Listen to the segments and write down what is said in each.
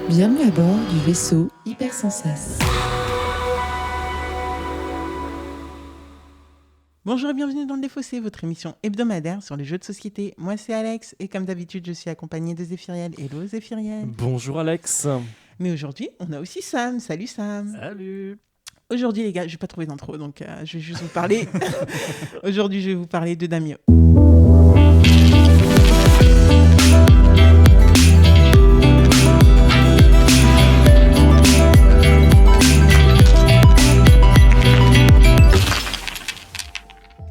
Bienvenue à bord du vaisseau Hypersensas. Bonjour et bienvenue dans Le Défaussé, votre émission hebdomadaire sur les jeux de société. Moi c'est Alex et comme d'habitude je suis accompagnée de Zéphiriel. Hello Zéphiriel. Bonjour Alex. Mais aujourd'hui on a aussi Sam. Salut Sam. Salut. Aujourd'hui les gars, je vais pas trouver d'intro donc je vais juste vous parler. Aujourd'hui je vais vous parler de Damio.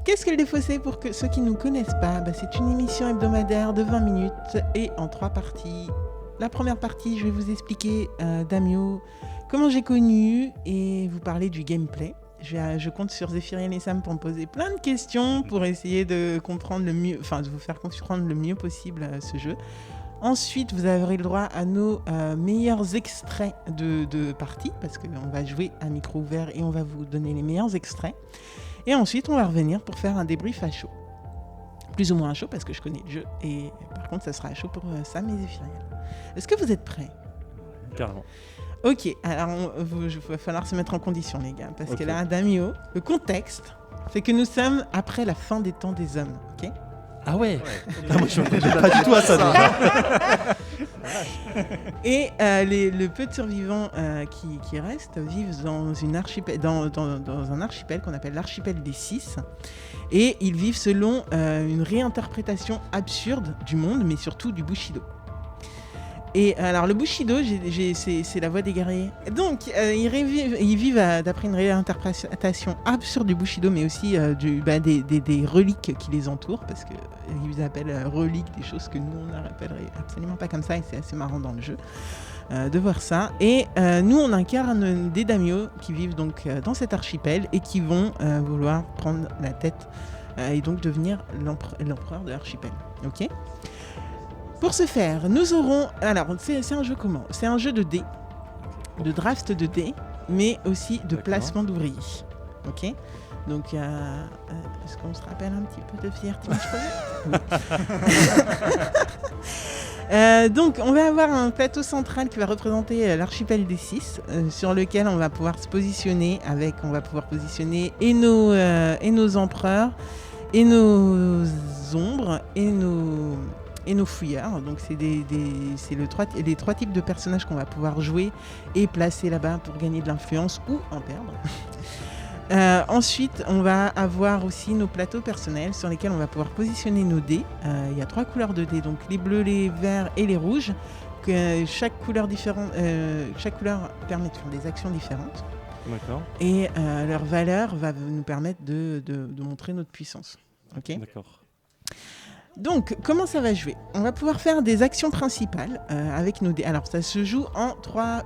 Qu'est-ce que Le Défaussé pour que ceux qui ne nous connaissent pas, c'est une émission hebdomadaire de 20 minutes et en 3 parties. La première partie, je vais vous expliquer Damio, comment j'ai connu et vous parler du gameplay. Je compte sur Zéphiriel et Sam pour me poser plein de questions pour essayer de comprendre le mieux, de vous faire comprendre le mieux possible ce jeu. Ensuite, vous aurez le droit à nos meilleurs extraits de parties parce qu'on va jouer à micro ouvert et on va vous donner les meilleurs extraits. Et ensuite, on va revenir pour faire un débrief à chaud. Plus ou moins à chaud parce que je connais le jeu. Et par contre, ça sera à chaud pour Sam et Zéphiriel. Est-ce que vous êtes prêts ? Carrément. Ok, alors il va falloir se mettre en condition, les gars. Parce que là, Damio, le contexte, c'est que nous sommes après la fin des temps des hommes. Ok ? Ah ouais. Ah, moi je ne pas du tout à ça déjà. Et le peu de survivants qui restent vivent dans un archipel qu'on appelle l'archipel des 6. Et ils vivent selon une réinterprétation absurde du monde, mais surtout du Bushido. Et alors le Bushido, c'est la voie des guerriers. Donc ils vivent d'après une réinterprétation absurde du Bushido, mais aussi des reliques qui les entourent, parce qu'ils appellent reliques des choses que nous on n'appellerait absolument pas comme ça, et c'est assez marrant dans le jeu de voir ça. Et nous on incarne des daimyo qui vivent donc dans cet archipel et qui vont vouloir prendre la tête et donc devenir l'empereur de l'archipel. Ok ? Pour ce faire, nous aurons... Alors, c'est un jeu comment ? C'est un jeu de dés, de draft de dés, mais aussi de placement d'ouvriers. Ok ? Donc, est-ce qu'on se rappelle un petit peu de Fierté Donc, on va avoir un plateau central qui va représenter l'archipel des 6, sur lequel on va pouvoir se positionner on va pouvoir positionner et nos empereurs, et nos ombres, et nos fouilleurs. Donc c'est les trois types de personnages qu'on va pouvoir jouer et placer là-bas pour gagner de l'influence ou en perdre. Ensuite, on va avoir aussi nos plateaux personnels sur lesquels on va pouvoir positionner nos dés. Il y a 3 couleurs de dés, donc les bleus, les verts et les rouges. Chaque couleur permet de faire des actions différentes. D'accord. Et leur valeur va nous permettre de montrer notre puissance. Ok ? D'accord. Donc, comment ça va jouer ? On va pouvoir faire des actions principales avec nos dés. Alors, ça se joue en 5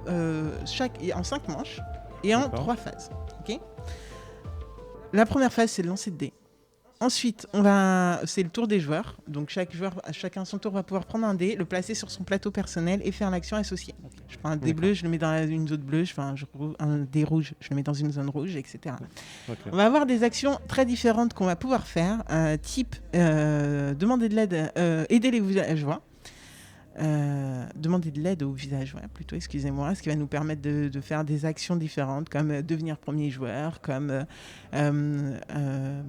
manches et en 3 phases. Okay ? La première phase, c'est le lancer de dés. Ensuite, c'est le tour des joueurs. Donc, chacun à son tour va pouvoir prendre un dé, le placer sur son plateau personnel et faire l'action associée. Je prends un dé bleu, je le mets dans une zone bleue. Je prends un dé rouge, je le mets dans une zone rouge, etc. Okay. On va avoir des actions très différentes qu'on va pouvoir faire, type demander de l'aide, aider les villageois. Demander de l'aide aux villageois, plutôt, excusez-moi, ce qui va nous permettre de faire des actions différentes, comme devenir premier joueur, comme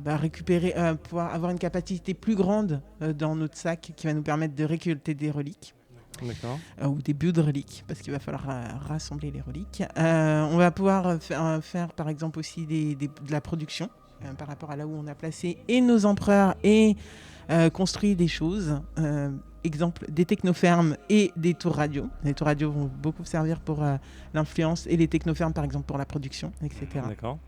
récupérer, pouvoir avoir une capacité plus grande dans notre sac, qui va nous permettre de récolter des reliques. D'accord. Ou des buts de reliques, parce qu'il va falloir rassembler les reliques. On va pouvoir faire par exemple aussi de la production par rapport à là où on a placé et nos empereurs et construire des choses. Exemple, des technofermes et des tours radio. Les tours radio vont beaucoup servir pour l'influence et les technofermes par exemple pour la production, etc. D'accord.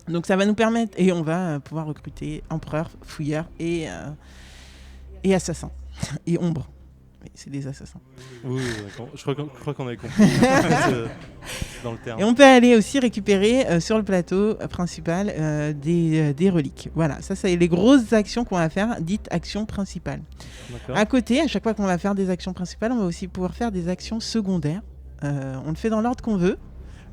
Donc ça va nous permettre, et on va pouvoir recruter empereurs, fouilleurs et assassins et ombres. Oui, c'est des assassins. Oui, d'accord. Je crois qu'on avait compris. Dans le terme. Et on peut aller aussi récupérer sur le plateau principal des reliques. Voilà, ça c'est les grosses actions qu'on va faire, dites actions principales. D'accord. À côté, à chaque fois qu'on va faire des actions principales, on va aussi pouvoir faire des actions secondaires. On le fait dans l'ordre qu'on veut,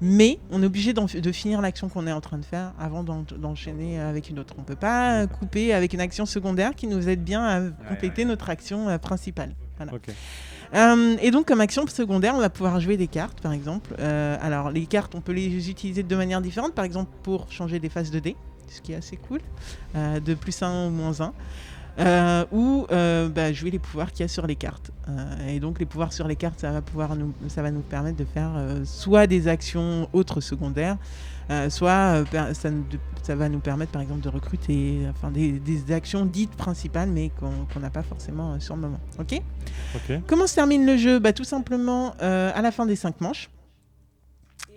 mais on est obligé de finir l'action qu'on est en train de faire avant d'enchaîner avec une autre. On ne peut pas couper avec une action secondaire qui nous aide bien à compléter notre action principale. Voilà. Ok. Et donc, comme action secondaire, on va pouvoir jouer des cartes, par exemple. Alors, les cartes, on peut les utiliser de manière différente. Par exemple, pour changer des faces de dés, ce qui est assez cool, de +1 ou -1. Ou jouer les pouvoirs qu'il y a sur les cartes. Et donc, les pouvoirs sur les cartes, ça va nous permettre de faire soit des actions autres secondaires, soit ça va nous permettre, par exemple, de recruter des actions dites principales, mais qu'on n'a pas forcément sur le moment. Ok ? Comment se termine le jeu ? Tout simplement à la fin des 5 manches.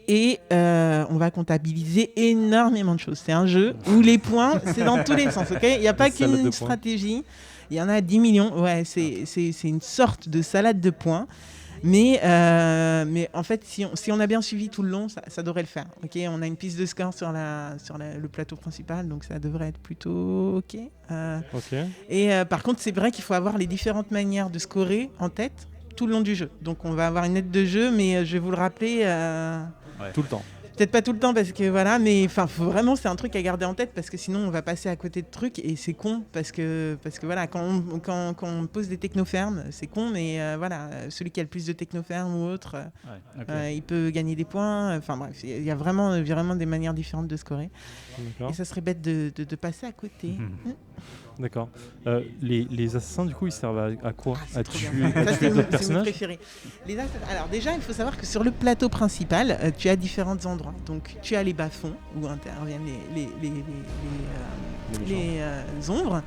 Et on va comptabiliser énormément de choses. C'est un jeu où les points, c'est dans tous les sens. Okay, il n'y a pas qu'une stratégie. Il y en a 10 millions. Ouais, c'est une sorte de salade de points. Mais en fait, si on a bien suivi tout le long, ça devrait le faire. Okay, on a une piste de score sur le plateau principal, donc ça devrait être plutôt OK. Et par contre, c'est vrai qu'il faut avoir les différentes manières de scorer en tête tout le long du jeu. Donc on va avoir une aide de jeu, mais je vais vous le rappeler... Tout le temps. Peut-être pas tout le temps parce que voilà, mais vraiment c'est un truc à garder en tête parce que sinon on va passer à côté de trucs et c'est con parce que voilà, quand on pose des technofermes, c'est con, mais voilà, celui qui a le plus de technofermes ou autre, il peut gagner des points. Enfin bref, il y a vraiment des manières différentes de scorer. D'accord. Et ça serait bête de passer à côté. D'accord. Les assassins, du coup, ils servent à quoi ? À tuer d'autres personnages ? C'est mes préférés. Alors déjà, il faut savoir que sur le plateau principal, tu as différents endroits. Donc tu as les bas-fonds où interviennent les ombres.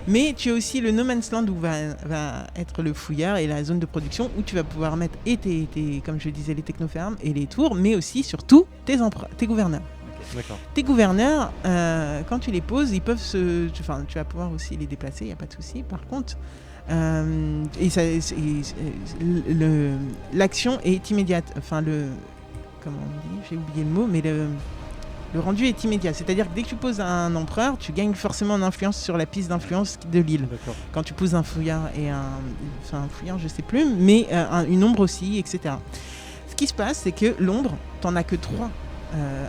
Mais tu as aussi le No Man's Land où va être le fouillard et la zone de production où tu vas pouvoir mettre comme je disais, les technofermes et les tours, mais aussi, surtout, tes gouverneurs. D'accord. Tes gouverneurs, quand tu les poses, ils peuvent tu vas pouvoir aussi les déplacer, il n'y a pas de souci. Par contre, l'action est immédiate. Comment on dit ? J'ai oublié le mot, mais le rendu est immédiat. C'est-à-dire que dès que tu poses un empereur, tu gagnes forcément en influence sur la piste d'influence de l'île. D'accord. Quand tu poses un fouillard et un fouillard, je sais plus, mais une ombre aussi, etc. Ce qui se passe, c'est que l'ombre, t'en as que 3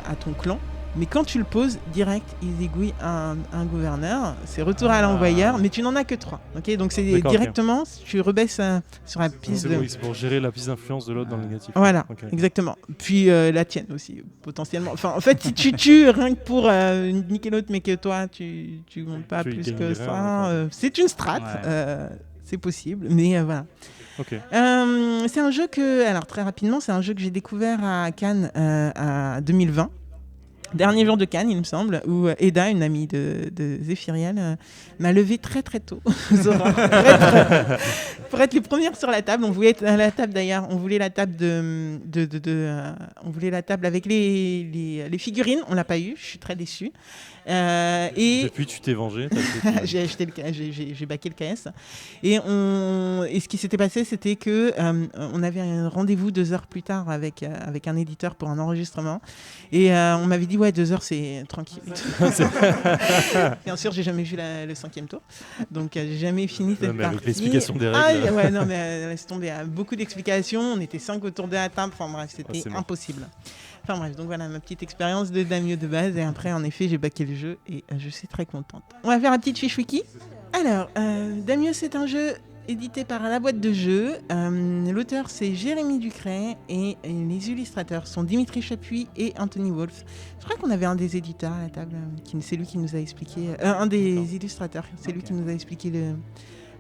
à ton clan, mais quand tu le poses direct, ils aiguillent un gouverneur, c'est retour à l'envoyeur, mais tu n'en as que 3. Okay, donc c'est directement, tu rebaisses sur la piste c'est pour gérer la piste d'influence de l'autre dans le négatif. Voilà, exactement. Puis la tienne aussi, potentiellement. Enfin, en fait, si tu tues rien que pour niquer l'autre, mais que toi, tu montes pas plus que ça, c'est une strat. C'est possible, mais voilà. C'est un jeu alors très rapidement, c'est un jeu que j'ai découvert à Cannes à 2020. Dernier jour de Cannes, il me semble, où Eda, une amie de Zéphiriel, m'a levé très très tôt Zora, pour être les premières sur la table. On voulait être à la table d'ailleurs, on voulait la table on voulait la table avec les figurines, on l'a pas eu, je suis très déçue. Et depuis, tu t'es vengé. j'ai baqué le KS. Et ce qui s'était passé, c'était que on avait un rendez-vous 2 heures plus tard avec un éditeur pour un enregistrement. Et on m'avait dit 2 heures, c'est tranquille. Bien sûr, j'ai jamais vu le 5e tour, donc j'ai jamais fini cette partie. Avec l'explication des règles. Non mais laisse tomber. Beaucoup d'explications. On était 5 autour de la table. Enfin bref, c'était impossible. Enfin bref, donc voilà ma petite expérience de Damieux de base. Et après, en effet, j'ai baqué le jeu et je suis très contente. On va faire la petite fiche wiki. Alors, Damieux, c'est un jeu édité par la boîte de jeux. L'auteur, c'est Jérémy Ducret et les illustrateurs sont Dimitri Chapuis et Anthony Wolf. Je crois qu'on avait un des éditeurs à la table, c'est lui qui nous a expliqué... un des illustrateurs, c'est lui qui nous a expliqué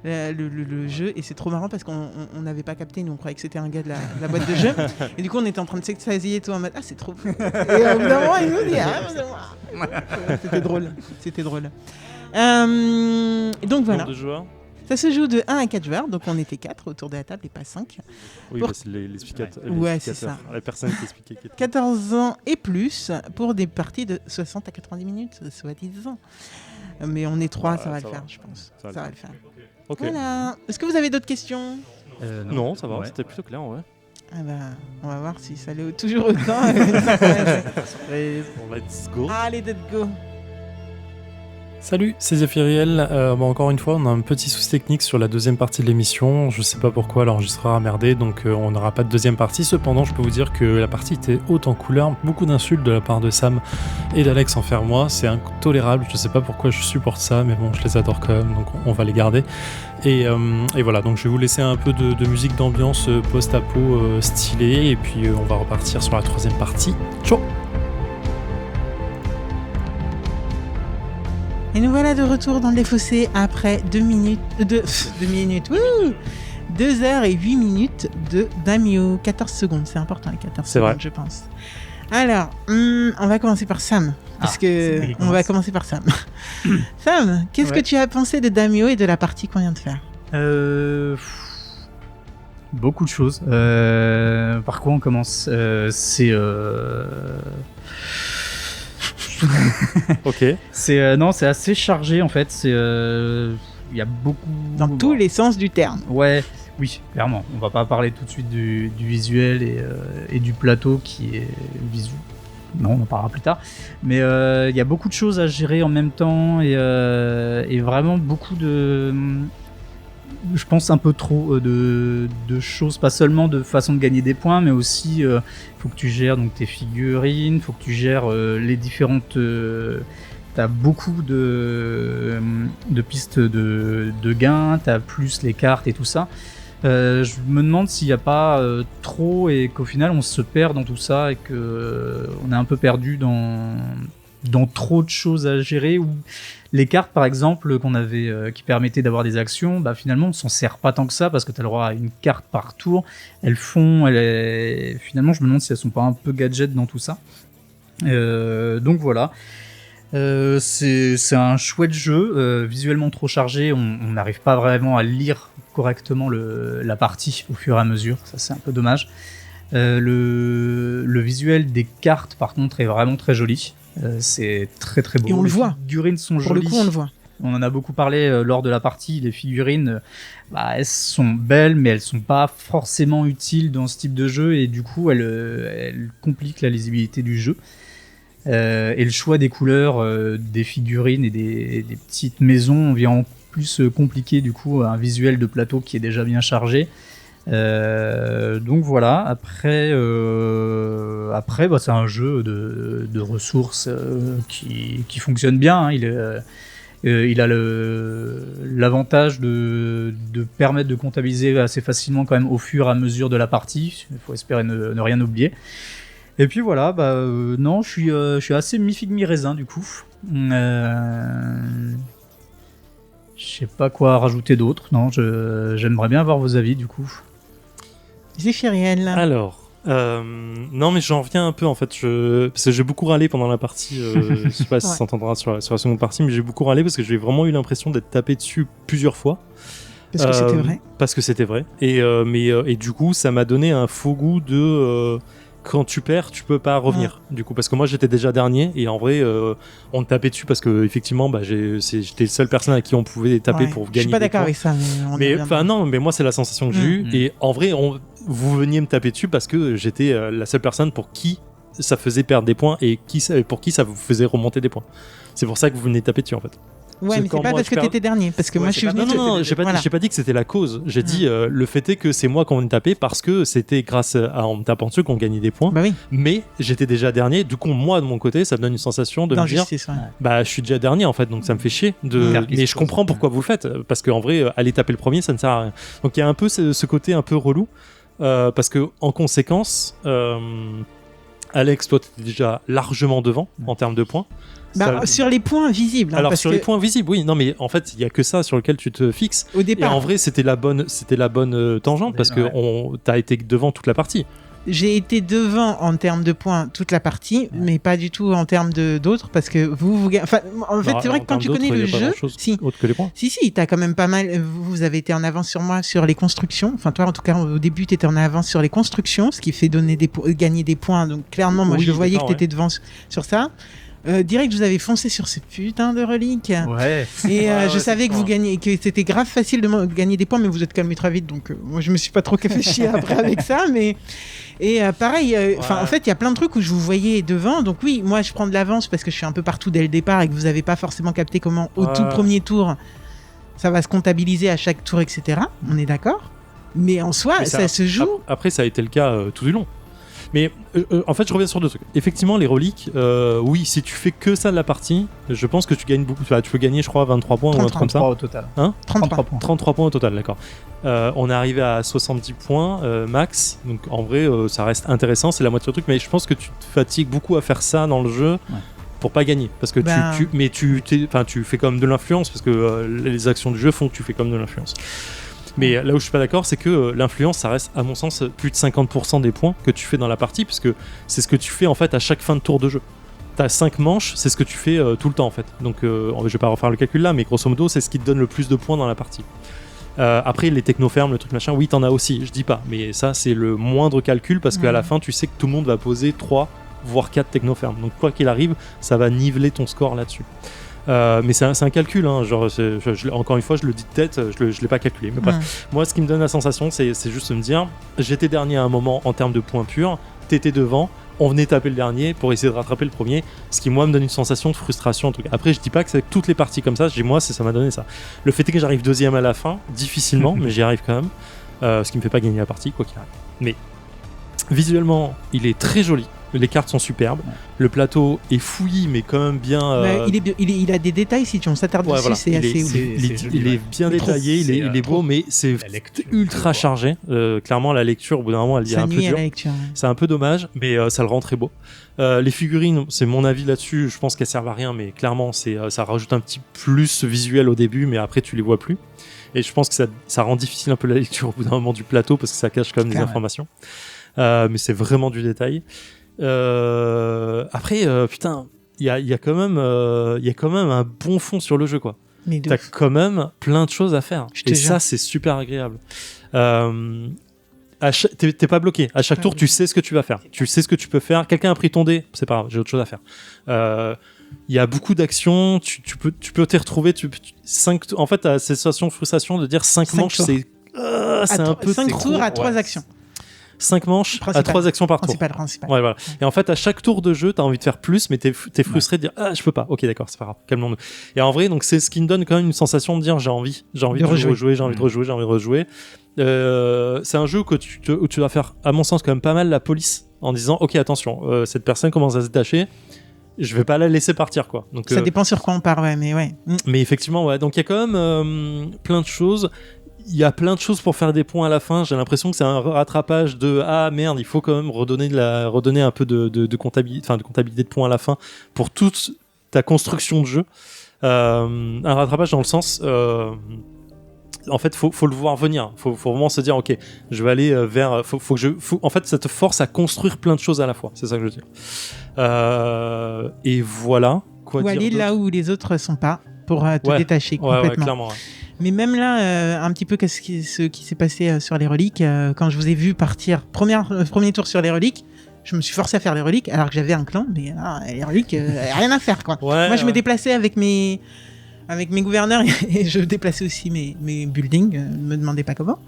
le jeu, et c'est trop marrant parce qu'on n'avait pas capté, nous on croyait que c'était un gars de la boîte de jeu, et du coup on était en train de s'extasier et tout en mode c'est trop cool. Et au bout d'un moment il nous dit c'est moi. C'était drôle. Donc voilà. Nombre de joueurs. Ça se joue de 1 à 4 joueurs, donc on était 4 autour de la table et pas 5. Oui, c'est l'explicateur. Ouais, c'est ça. La personne qui expliquait. 14 ans et plus pour des parties de 60 à 90 minutes, soi-disant. Mais on est 3, ça va le faire, je pense. Ça va le faire. Okay. Voilà. Est-ce que vous avez d'autres questions ? Non, ça va, c'était plutôt clair, ouais. Ah on va voir si ça l'est toujours autant. Let's go. Allez, let's go. Salut, c'est Zéphiriel. Encore une fois, on a un petit souci technique sur la deuxième partie de l'émission. Je sais pas pourquoi l'enregistreur a merdé, donc on n'aura pas de deuxième partie. Cependant, je peux vous dire que la partie était haute en couleur. Beaucoup d'insultes de la part de Sam et d'Alex envers moi. C'est intolérable. Je sais pas pourquoi je supporte ça, mais bon, je les adore quand même, donc on va les garder. Et voilà, donc je vais vous laisser un peu de musique d'ambiance post-apo stylée, et puis on va repartir sur la troisième partie. Ciao. Et nous voilà de retour dans les fossés après 2 minutes, 2 minutes, 2 heures et 8 minutes de Damio. 14 secondes, c'est important les 14 C'est secondes, vrai. je pense. Alors, on va commencer par Sam. On va commencer par Sam. Sam, qu'est-ce que tu as pensé de Damio et de la partie qu'on vient de faire? Beaucoup de choses. Par quoi on commence? C'est Ok. c'est assez chargé en fait. C'est il y a beaucoup Dans tous les sens du terme. Ouais, oui, clairement. On va pas parler tout de suite du visuel et du plateau qui est visuel. Non, on en parlera plus tard. Mais il y a beaucoup de choses à gérer en même temps et vraiment beaucoup de, je pense un peu trop de choses, pas seulement de façon de gagner des points, mais aussi faut que tu gères donc tes figurines, faut que tu gères les différentes. T'as beaucoup de pistes de gains, t'as plus les cartes et tout ça. Je me demande s'il n'y a pas trop et qu'au final on se perd dans tout ça et que on est un peu perdu dans trop de choses à gérer, ou les cartes par exemple qu'on avait qui permettaient d'avoir des actions, bah finalement on s'en sert pas tant que ça parce que tu as le droit à une carte par tour. Finalement je me demande si elles sont pas un peu gadgets dans tout ça. Donc voilà. C'est un chouette jeu, visuellement trop chargé, on n'arrive pas vraiment à lire correctement la partie au fur et à mesure, ça c'est un peu dommage. Le visuel des cartes par contre est vraiment très joli, c'est très très beau. Et on le voit. Les figurines sont Pour jolies. le coup, on le voit. On en a beaucoup parlé lors de la partie, les figurines, elles sont belles mais elles sont pas forcément utiles dans ce type de jeu et du coup elles compliquent la lisibilité du jeu. Et le choix des couleurs des figurines et des petites maisons vient en plus compliquer du coup un visuel de plateau qui est déjà bien chargé. Donc voilà, après c'est un jeu de ressources qui fonctionne bien, hein. Il a l'avantage de permettre de comptabiliser assez facilement quand même au fur et à mesure de la partie. Il faut espérer ne rien oublier. Et puis voilà, non, je suis assez mi-figue mi-raisin du coup. Je sais pas quoi rajouter d'autre. Non, j'aimerais bien avoir vos avis du coup. Zéphiriel. Alors, non mais j'en reviens un peu en fait, parce que j'ai beaucoup râlé pendant la partie, je sais pas si ça s'entendra sur la seconde partie, mais j'ai beaucoup râlé parce que j'ai vraiment eu l'impression d'être tapé dessus plusieurs fois. Parce que c'était vrai. Parce que c'était vrai. Et du coup, ça m'a donné un faux goût de... quand tu perds, tu peux pas revenir. Du coup, parce que moi j'étais déjà dernier et en vrai, on me tapait dessus parce que effectivement, j'étais le seul personne à qui on pouvait taper pour gagner. Je suis pas d'accord des avec ça, mais moi c'est la sensation que j'ai eue. Et en vrai, vous veniez me taper dessus parce que j'étais la seule personne pour qui ça faisait perdre des points et pour qui ça vous faisait remonter des points. C'est pour ça que vous venez taper dessus en fait. Ouais, mais c'est pas parce que t'étais dernier, parce que moi je suis venu. Non, j'ai pas dit que c'était la cause. J'ai dit le fait est que c'est moi qu'on me tapait parce que c'était grâce à en me tapant dessus qu'on gagnait des points. Bah oui. Mais j'étais déjà dernier. Du coup, moi de mon côté, ça me donne une sensation de me dire, je suis déjà dernier en fait, donc ça me fait chier. Mais je comprends pourquoi vous le faites, parce qu'en vrai, aller taper le premier, ça ne sert à rien. Donc il y a un peu ce côté un peu relou, parce que en conséquence, Alex, toi, t'étais déjà largement devant en termes de points. Sur les points visibles. Alors sur les points visibles, oui. Non, mais en fait, il y a que ça sur lequel tu te fixes. Au départ. Et en vrai, c'était la bonne tangente parce que t'as été devant toute la partie. J'ai été devant en termes de points toute la partie, mais pas du tout en termes d'autres, parce que vous enfin, en fait, c'est vrai que quand tu connais le jeu, autre que les points. Si, t'as quand même pas mal. Vous avez été en avance sur moi sur les constructions. Enfin, toi, en tout cas, au début, t'étais en avance sur les constructions, ce qui fait gagner des points. Donc, clairement, moi, je voyais que t'étais devant sur ça. Direct, vous avez foncé sur ces putains de reliques. Ouais. Et je savais que vous gagnez, que c'était grave facile de gagner des points, mais vous êtes calmé très vite, donc moi je me suis pas trop fait chier après avec ça, mais Et pareil, en fait, il y a plein de trucs où je vous voyais devant. Donc oui, moi, je prends de l'avance parce que je suis un peu partout dès le départ et que vous n'avez pas forcément capté comment, au tout premier tour, ça va se comptabiliser à chaque tour, etc. On est d'accord ? Mais en soi, ça se joue. Après, ça a été le cas tout du long. Mais en fait, je reviens sur deux trucs. Effectivement, les reliques, oui, si tu fais que ça de la partie, je pense que tu gagnes beaucoup. Tu peux gagner, je crois, 23 points ou un truc comme ça. 33 au total. Hein 33 points. 33 points au total, d'accord. On est arrivé à 70 points max. Donc en vrai, ça reste intéressant, c'est la moitié du truc. Mais je pense que tu te fatigues beaucoup à faire ça dans le jeu. Pour pas gagner, parce que tu fais comme de l'influence, parce que les actions du jeu font que tu fais comme de l'influence. Mais là où je suis pas d'accord, c'est que l'influence, ça reste, à mon sens, plus de 50% des points que tu fais dans la partie, puisque c'est ce que tu fais en fait à chaque fin de tour de jeu. T'as 5 manches, c'est ce que tu fais tout le temps en fait. Donc je vais pas refaire le calcul là, mais grosso modo, c'est ce qui te donne le plus de points dans la partie. Après, les technofermes, le truc machin, oui, t'en as aussi, je dis pas, mais ça, c'est le moindre calcul, parce qu'à la fin, tu sais que tout le monde va poser 3 voire 4 technofermes. Donc quoi qu'il arrive, ça va niveler ton score là-dessus. Mais c'est un calcul, hein, genre, encore une fois, je le dis de tête, je l'ai pas calculé. Mais moi, ce qui me donne la sensation, c'est juste de me dire, j'étais dernier à un moment en termes de points purs, t'étais devant, on venait taper le dernier pour essayer de rattraper le premier, ce qui moi me donne une sensation de frustration. Après, je dis pas que c'est toutes les parties comme ça, moi, ça m'a donné ça. Le fait est que j'arrive deuxième à la fin, difficilement, mais j'y arrive quand même, ce qui me fait pas gagner la partie, quoi qu'il arrive. Mais visuellement, il est très joli. Les cartes sont superbes, le plateau est fouillis mais quand même bien. Il a des détails si on s'attarde dessus, voilà. c'est assez ouf. Il est bien détaillé, il est beau, mais c'est ultra chargé. Clairement, la lecture, au bout d'un moment, elle est un peu dure. C'est un peu dommage, mais ça le rend très beau. Les figurines, c'est mon avis là-dessus. Je pense qu'elles servent à rien, mais clairement, ça rajoute un petit plus visuel au début, mais après, tu les vois plus. Et je pense que ça rend difficile un peu la lecture au bout d'un moment du plateau parce que ça cache quand même des informations. Mais c'est vraiment du détail. Après, putain, il y a quand même un bon fond sur le jeu, quoi. T'as quand même plein de choses à faire. Et ça, c'est super agréable. T'es pas bloqué. À chaque tour, tu sais ce que tu vas faire. Tu sais ce que tu peux faire. Quelqu'un a pris ton dé, c'est pas grave, j'ai autre chose à faire. Il y a beaucoup d'actions. Tu peux t'y retrouver. En fait, t'as cette sensation de frustration de dire 5 manches, c'est un peu 5 tours à 3 actions. 5 manches à 3 actions par tour. Principal. Ouais, voilà. Et en fait, à chaque tour de jeu, t'as envie de faire plus, mais t'es frustré de dire je peux pas. Ok, d'accord, c'est pas grave, calmons-nous. Et en vrai, donc c'est ce qui me donne quand même une sensation de dire j'ai envie de rejouer, j'ai envie de rejouer. C'est un jeu où tu dois faire, à mon sens, quand même pas mal la police en disant ok, attention, cette personne commence à se détacher. Je vais pas la laisser partir, quoi. Donc, ça dépend sur quoi on part, mais ouais. Mais effectivement, ouais. Donc il y a quand même plein de choses. Il y a plein de choses pour faire des points à la fin. J'ai l'impression que c'est un rattrapage de merde, il faut quand même redonner un peu de comptabilité de points à la fin pour toute ta construction de jeu. Un rattrapage dans le sens, en fait, faut le voir venir. Faut vraiment se dire, ok, je vais aller vers. En fait, ça te force à construire plein de choses à la fois. C'est ça que je veux dire. Et voilà. Quoi dire aller là où les autres sont pas pour te détacher complètement. Ouais, clairement. Ouais. Mais même là, un petit peu ce qui s'est passé sur les reliques, quand je vous ai vu partir premier tour sur les reliques, je me suis forcé à faire les reliques alors que j'avais un clan, mais les reliques, rien à faire, quoi. Moi, je me déplaçais avec mes gouverneurs et je déplaçais aussi mes buildings, ne me demandez pas comment.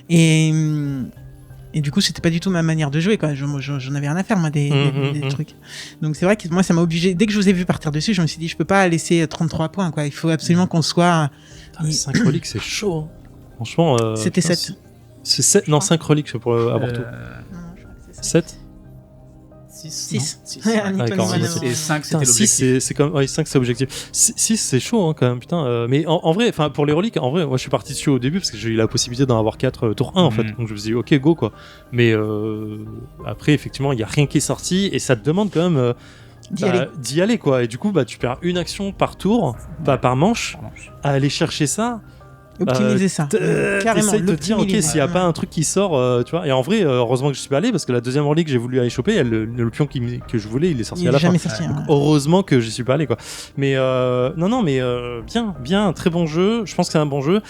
Et du coup, c'était pas du tout ma manière de jouer, quoi. J'en avais rien à faire, moi, des trucs. Donc c'est vrai que moi, ça m'a obligé. Dès que je vous ai vu partir dessus, je me suis dit, je peux pas laisser 33 points, quoi. Il faut absolument qu'on soit. 5 reliques, c'est chaud. Hein. Franchement. C'était 7. C'est 7. Non, 5 reliques pour Aborto. 7 6. Et 5, c'était l'objectif. C'est comme 5, c'est l'objectif. 6, c'est chaud, hein, quand même, putain. Mais en vrai, pour les reliques, en vrai, moi je suis parti dessus au début parce que j'ai eu la possibilité d'en avoir 4 tour 1 en fait. Donc je me suis dit, ok, go, quoi. Mais après, effectivement, il n'y a rien qui est sorti et ça te demande quand même d'y aller, quoi. Et du coup, tu perds une action par tour, par manche, à aller chercher ça. Optimiser ça. Carrément. Essaye de te dire, ok, s'il n'y a pas un truc qui sort, tu vois. Et en vrai, heureusement que je suis pas allé parce que la deuxième relique que j'ai voulu aller choper, le pion que je voulais, il est sorti à la fin. Sorti, donc, heureusement que j'y suis pas allé, quoi. Mais bien, très bon jeu. Je pense que c'est un bon jeu.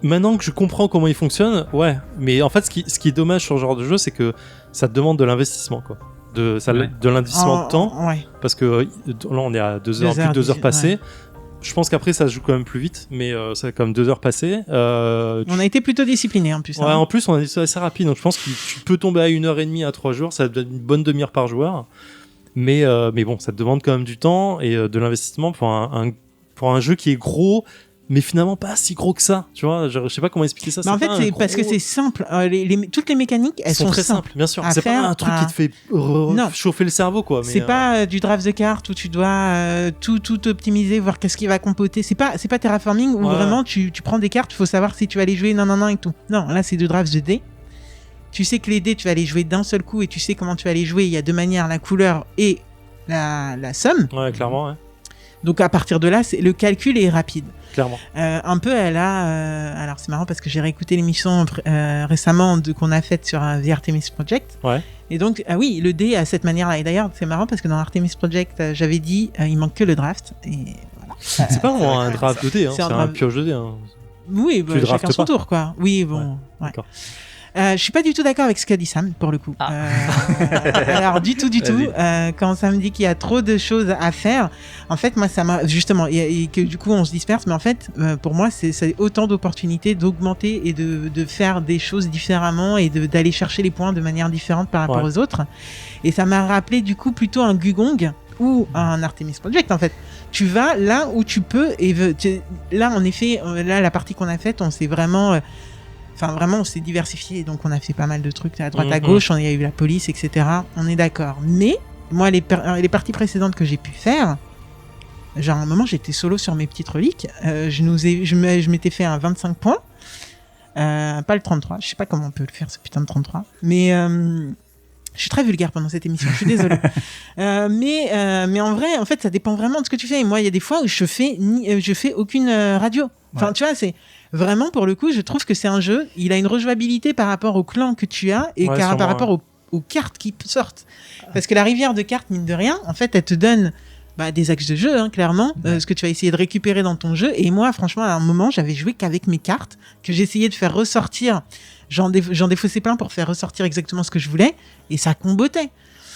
Maintenant que je comprends comment il fonctionne, ouais. Mais en fait, ce qui est dommage sur ce genre de jeu, c'est que ça te demande de l'investissement, quoi. De l'investissement de temps. Ouais. Parce que là, on est à 2 heures, plus de 2 heures passées. je pense qu'après ça se joue quand même plus vite, mais ça a quand même 2 heures passées. On a été plutôt disciplinés en plus. Ouais, en plus on a dit ça assez rapide, donc je pense que tu peux tomber à 1h30 à 3 jours, ça donne une bonne demi-heure par joueur. Mais bon, ça te demande quand même du temps et de l'investissement pour un jeu qui est gros, mais finalement pas si gros que ça. Tu vois, je sais pas comment expliquer ça. En fait, c'est parce que c'est simple. Toutes les mécaniques, elles sont très simples, bien sûr. C'est pas un truc qui te fait chauffer le cerveau, quoi. C'est pas du draft de cartes où tu dois tout optimiser, voir qu'est-ce qui va compoter. C'est pas terraforming où vraiment tu prends des cartes, il faut savoir si tu vas les jouer, non et tout. Non, là c'est du draft de dés. Tu sais que les dés, tu vas les jouer d'un seul coup et tu sais comment tu vas les jouer. Il y a 2 manières, la couleur et la somme. Ouais, clairement, ouais. Donc à partir de là, le calcul est rapide. Clairement. Un peu, elle a... alors c'est marrant parce que j'ai réécouté l'émission récemment qu'on a faite sur The Artemis Project. Ouais. Et donc, oui, le dé a cette manière-là. Et d'ailleurs, c'est marrant parce que dans Artemis Project, j'avais dit, il manque que le draft. Et voilà. C'est pas vraiment un draft de dé, hein. C'est un pioche de dé. Hein. Oui, chacun son tour, quoi. Oui, bon. Ouais. D'accord. Je suis pas du tout d'accord avec ce qu'a dit Sam pour le coup. Alors du tout. Quand Sam dit qu'il y a trop de choses à faire, en fait moi ça m'a justement et que du coup on se disperse, mais en fait pour moi c'est autant d'opportunités d'augmenter et de faire des choses différemment et d'aller chercher les points de manière différente par rapport aux autres. Et ça m'a rappelé du coup plutôt un Gugong ou un Artemis Project en fait. Tu vas là où tu peux et là en effet là la partie qu'on a faite on s'est vraiment Enfin, vraiment, on s'est diversifié, donc on a fait pas mal de trucs à droite, à gauche, il y a eu la police, etc. On est d'accord. Mais, moi, les parties précédentes que j'ai pu faire, genre, à un moment, j'étais solo sur mes petites reliques. Je m'étais fait un 25 points. Pas le 33. Je sais pas comment on peut le faire, ce putain de 33. Mais, je suis très vulgaire pendant cette émission, je suis désolée. Mais en vrai, en fait, ça dépend vraiment de ce que tu fais. Et moi, il y a des fois où je fais aucune radio. Enfin, tu vois, c'est... Vraiment, pour le coup, je trouve que c'est un jeu, il a une rejouabilité par rapport au clan que tu as et par rapport aux cartes qui sortent. Parce que la rivière de cartes, mine de rien, en fait, elle te donne des axes de jeu, hein, clairement, ce que tu vas essayer de récupérer dans ton jeu. Et moi, franchement, à un moment, j'avais joué qu'avec mes cartes, que j'essayais de faire ressortir. J'en défaussais plein pour faire ressortir exactement ce que je voulais, et ça combotait.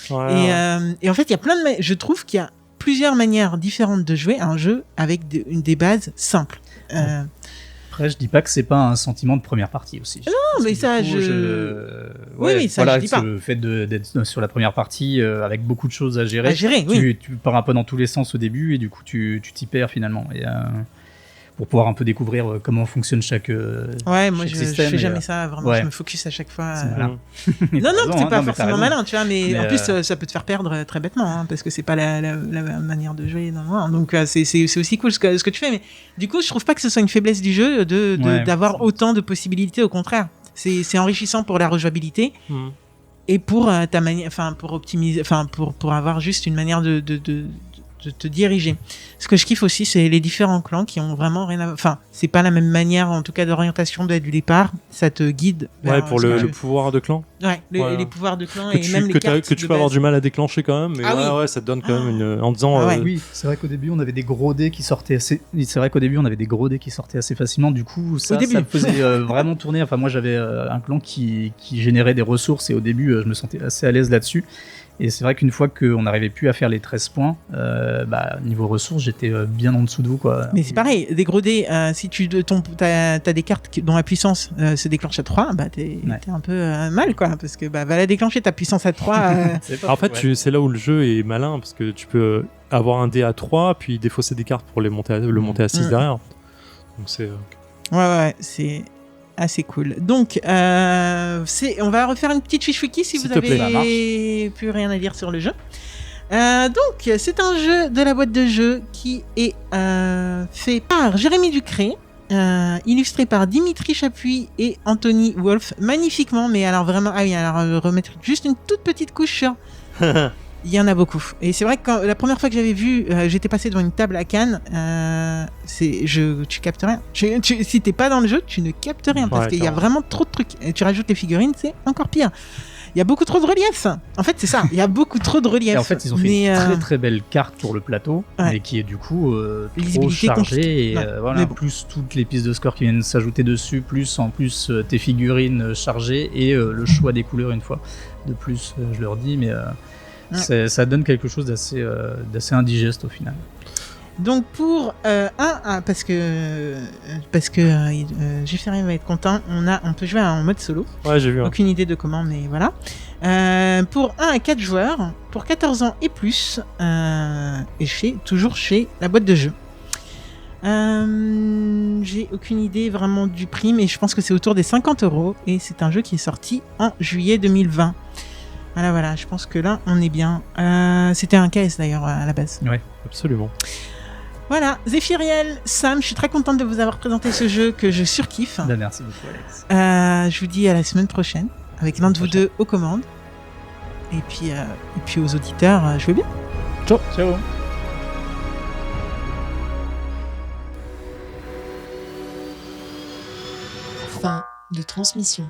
Et en fait, il y a plein de... Je trouve qu'il y a plusieurs manières différentes de jouer à un jeu avec des bases simples. Après, je dis pas que c'est pas un sentiment de première partie aussi. Non, mais ça, oui, ça, je dis pas. Le fait d'être sur la première partie avec beaucoup de choses à gérer. Oui. Tu pars un peu dans tous les sens au début et du coup, tu t'y perds finalement. Et, pour pouvoir un peu découvrir comment fonctionne chaque moi je fais jamais ça vraiment, je me focus à chaque fois. Non, c'est pas forcément malin, tu vois, mais en plus ça peut te faire perdre très bêtement, hein, parce que c'est pas la manière de jouer. Non. Donc c'est aussi cool ce que tu fais, mais du coup je trouve pas que ce soit une faiblesse du jeu d'avoir autant de possibilités, au contraire. C'est enrichissant pour la rejouabilité. Et pour ta manière, pour optimiser, pour avoir juste une manière de te diriger. Ce que je kiffe aussi, c'est les différents clans qui ont vraiment rien à... Enfin, c'est pas la même manière, en tout cas, d'orientation dès le départ. Ça te guide vers... pour le pouvoir de clan. Les pouvoirs de clan et même les cartes que tu peux avoir du mal à déclencher quand même, mais ça te donne quand même en disant... Oui, c'est vrai qu'au début, on avait des gros dés qui sortaient assez... facilement. Du coup, ça me faisait vraiment tourner. Enfin, moi, j'avais un clan qui générait des ressources et au début, je me sentais assez à l'aise là-dessus. Et c'est vrai qu'une fois qu'on n'arrivait plus à faire les 13 points, niveau ressources, j'étais bien en dessous de vous, quoi. Mais c'est pareil, des gros dés, si t'as des cartes dont la puissance se déclenche à 3, t'es un peu mal, quoi, parce que va la déclencher ta puissance à 3. En fait, c'est là où le jeu est malin, parce que tu peux avoir un dé à 3, puis défausser des cartes pour le monter à 6 derrière. Donc c'est... Ouais, c'est... assez cool. Donc, on va refaire une petite fiche wiki si vous avez plus rien à dire sur le jeu. Donc, c'est un jeu de la boîte de jeu qui est fait par Jérémy Ducré, illustré par Dimitri Chapuis et Anthony Wolf, magnifiquement, mais alors vraiment, remettre juste une toute petite couche sur... Il y en a beaucoup. Et c'est vrai que la première fois que j'avais vu, j'étais passé devant une table à Cannes, tu captes rien. Si t'es pas dans le jeu, tu ne captes rien, parce qu'il y a vraiment trop de trucs. Et tu rajoutes les figurines, c'est encore pire. Il y a beaucoup trop de relief. En fait, c'est ça. Il y a beaucoup trop de relief. Et en fait, ils ont fait une très très belle carte pour le plateau, mais qui est du coup trop chargée. Et plus toutes les pistes de score qui viennent s'ajouter dessus, plus en plus tes figurines chargées et le choix des couleurs une fois de plus, je leur dis, mais... ça donne quelque chose d'assez indigeste au final. Donc pour parce que Jeffrey va être content, on peut jouer en mode solo. Ouais, j'ai vu. Hein. Aucune idée de comment, mais voilà. Pour 1 à 4 joueurs, pour 14 ans et plus, et toujours chez la boîte de jeu. J'ai aucune idée vraiment du prix, mais je pense que c'est autour des 50 €, et c'est un jeu qui est sorti en juillet 2020. Voilà, je pense que là, on est bien. C'était un KS d'ailleurs à la base. Ouais, absolument. Voilà, Zéphiriel, Sam, je suis très contente de vous avoir présenté ce jeu que je surkiffe. Ben, merci beaucoup, Alex. Je vous dis à la semaine prochaine, avec l'un de vous deux aux commandes. Et puis aux auditeurs, jouez bien. Ciao. Fin de transmission.